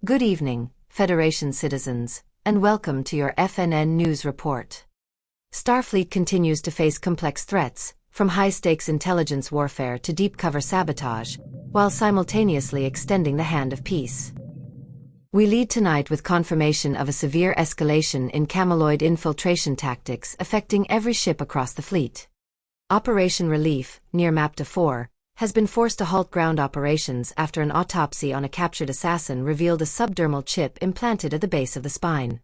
Good evening, Federation citizens, and welcome to your FNN news report. Starfleet continues to face complex threats, from high-stakes intelligence warfare to deep-cover sabotage, while simultaneously extending the hand of peace. We lead tonight with confirmation of a severe escalation in Cameloid infiltration tactics affecting every ship across the fleet. Operation Relief, near Mapta 4, has been forced to halt ground operations after an autopsy on a captured assassin revealed a subdermal chip implanted at the base of the spine.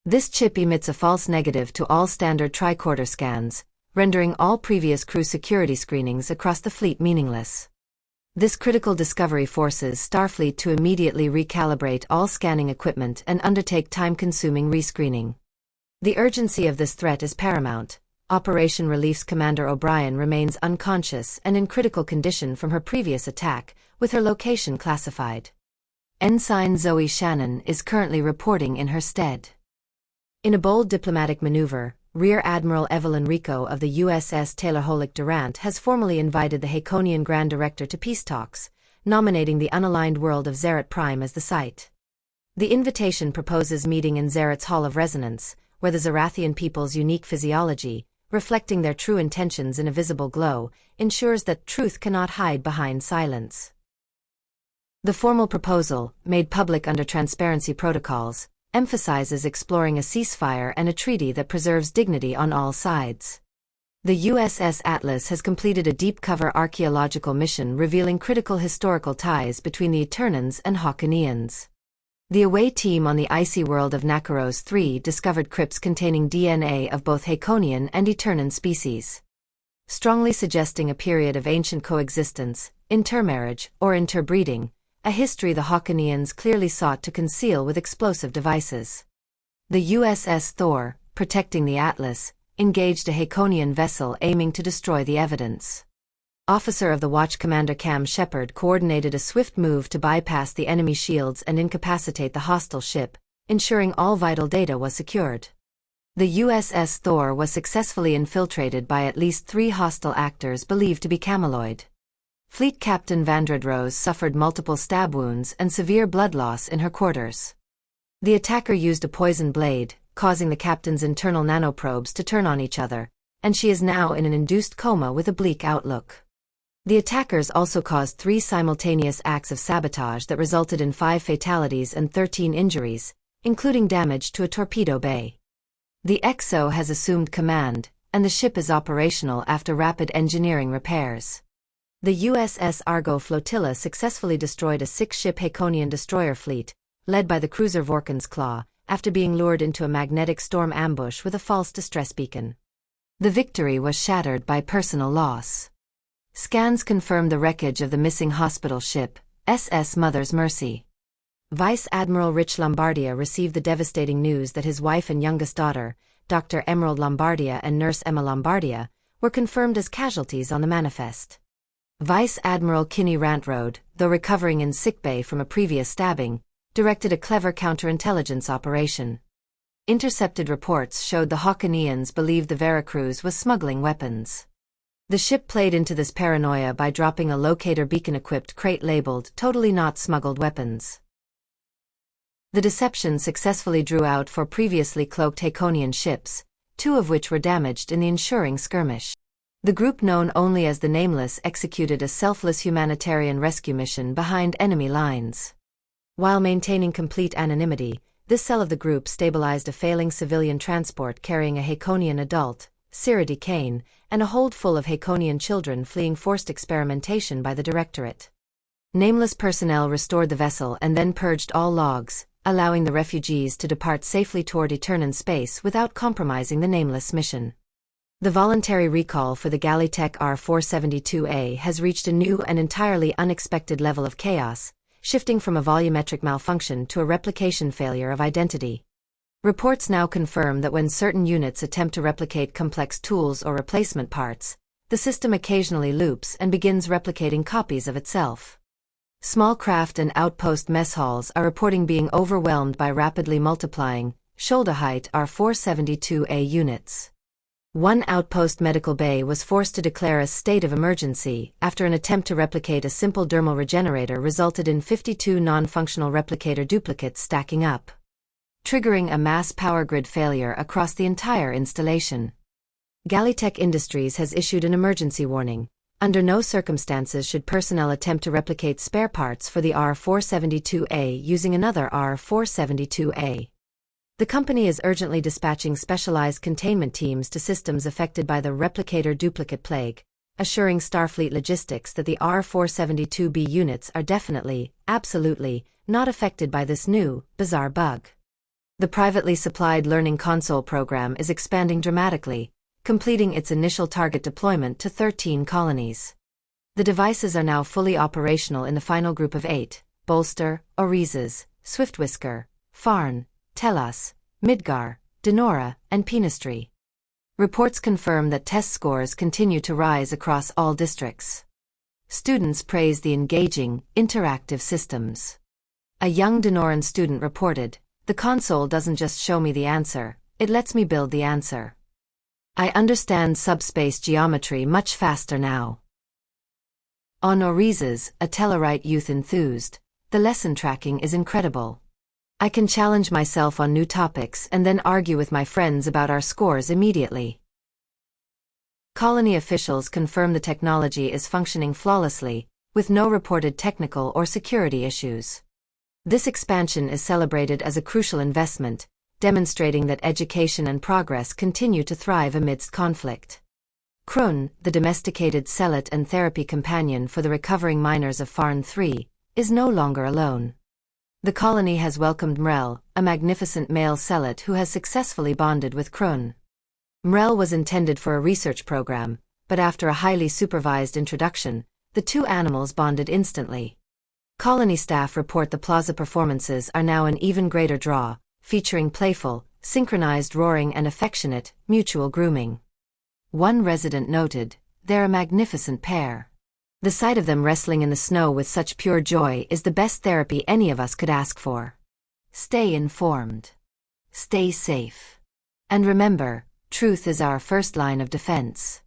This chip emits a false negative to all standard tricorder scans, rendering all previous crew security screenings across the fleet meaningless. This critical discovery forces Starfleet to immediately recalibrate all scanning equipment and undertake time-consuming rescreening. The urgency of this threat is paramount. Operation Relief's Commander O'Brien remains unconscious and in critical condition from her previous attack, with her location classified. Ensign Zoe Shannon is currently reporting in her stead. In a bold diplomatic maneuver, Rear Admiral Evelyn Rico of the USS Taylor Durant has formally invited the Haconian Grand Director to peace talks, nominating the unaligned world of Zerat Prime as the site. The invitation proposes meeting in Zerat's Hall of Resonance, where the Zerathian people's unique physiology, reflecting their true intentions in a visible glow, ensures that truth cannot hide behind silence. The formal proposal, made public under transparency protocols, emphasizes exploring a ceasefire and a treaty that preserves dignity on all sides. The USS Atlas has completed a deep-cover archaeological mission revealing critical historical ties between the Eternans and Hawkinians. The away team on the icy world of Nakaros 3 discovered crypts containing DNA of both Haconian and Eternan species, strongly suggesting a period of ancient coexistence, intermarriage, or interbreeding, a history the Hawkinians clearly sought to conceal with explosive devices. The USS Thor, protecting the Atlas, engaged a Haconian vessel aiming to destroy the evidence. Officer of the Watch Commander Cam Shepard coordinated a swift move to bypass the enemy shields and incapacitate the hostile ship, ensuring all vital data was secured. The USS Thor was successfully infiltrated by at least 3 hostile actors believed to be Cameloid. Fleet Captain Vandred Rose suffered multiple stab wounds and severe blood loss in her quarters. The attacker used a poison blade, causing the captain's internal nanoprobes to turn on each other, and she is now in an induced coma with a bleak outlook. The attackers also caused 3 simultaneous acts of sabotage that resulted in 5 fatalities and 13 injuries, including damage to a torpedo bay. The XO has assumed command, and the ship is operational after rapid engineering repairs. The USS Argo flotilla successfully destroyed a 6-ship Haconian destroyer fleet, led by the cruiser Vorkon's Claw, after being lured into a magnetic storm ambush with a false distress beacon. The victory was shattered by personal loss. Scans confirmed the wreckage of the missing hospital ship, SS Mother's Mercy. Vice Admiral Rich Lombardia received the devastating news that his wife and youngest daughter, Dr. Emerald Lombardia and Nurse Emma Lombardia, were confirmed as casualties on the manifest. Vice Admiral Kinney Rantrode, though recovering in sickbay from a previous stabbing, directed a clever counterintelligence operation. Intercepted reports showed the Hawkinians believed the Veracruz was smuggling weapons. The ship played into this paranoia by dropping a locator beacon-equipped crate labeled "Totally Not Smuggled Weapons." The deception successfully drew out 4 previously cloaked Haconian ships, 2 of which were damaged in the ensuing skirmish. The group known only as the Nameless executed a selfless humanitarian rescue mission behind enemy lines. While maintaining complete anonymity, this cell of the group stabilized a failing civilian transport carrying a Haconian adult, Siridi Kane, and a hold full of Haconian children fleeing forced experimentation by the Directorate. Nameless personnel restored the vessel and then purged all logs, allowing the refugees to depart safely toward Eternan space without compromising the Nameless mission. The voluntary recall for the Galleytech R-472A has reached a new and entirely unexpected level of chaos, shifting from a volumetric malfunction to a replication failure of identity. Reports now confirm that when certain units attempt to replicate complex tools or replacement parts, the system occasionally loops and begins replicating copies of itself. Small craft and outpost mess halls are reporting being overwhelmed by rapidly multiplying, shoulder height R-472A units. One outpost medical bay was forced to declare a state of emergency after an attempt to replicate a simple dermal regenerator resulted in 52 non-functional replicator duplicates stacking up, triggering a mass power grid failure across the entire installation. Gallitech Industries has issued an emergency warning. Under no circumstances should personnel attempt to replicate spare parts for the R-472A using another R-472A. The company is urgently dispatching specialized containment teams to systems affected by the replicator duplicate plague, assuring Starfleet Logistics that the R-472B units are definitely, absolutely, not affected by this new, bizarre bug. The privately supplied Learning Console program is expanding dramatically, completing its initial target deployment to 13 colonies. The devices are now fully operational in the final group of 8, Bolster, Aegis, Swiftwhisker, Farn, Telos, Midgar, Denora, and Penistry. Reports confirm that test scores continue to rise across all districts. Students praise the engaging, interactive systems. A young Denoran student reported, "The console doesn't just show me the answer, it lets me build the answer. I understand subspace geometry much faster now." On Aegis, a Tellarite youth enthused, "The lesson tracking is incredible. I can challenge myself on new topics and then argue with my friends about our scores immediately." Colony officials confirm the technology is functioning flawlessly, with no reported technical or security issues. This expansion is celebrated as a crucial investment, demonstrating that education and progress continue to thrive amidst conflict. Krun, the domesticated celet and therapy companion for the recovering miners of Farn 3, is no longer alone. The colony has welcomed Mrel, a magnificent male celet who has successfully bonded with Krun. Mrel was intended for a research program, but after a highly supervised introduction, the two animals bonded instantly. Colony staff report the plaza performances are now an even greater draw, featuring playful, synchronized roaring and affectionate, mutual grooming. One resident noted, "They're a magnificent pair. The sight of them wrestling in the snow with such pure joy is the best therapy any of us could ask for." Stay informed. Stay safe. And remember, truth is our first line of defense.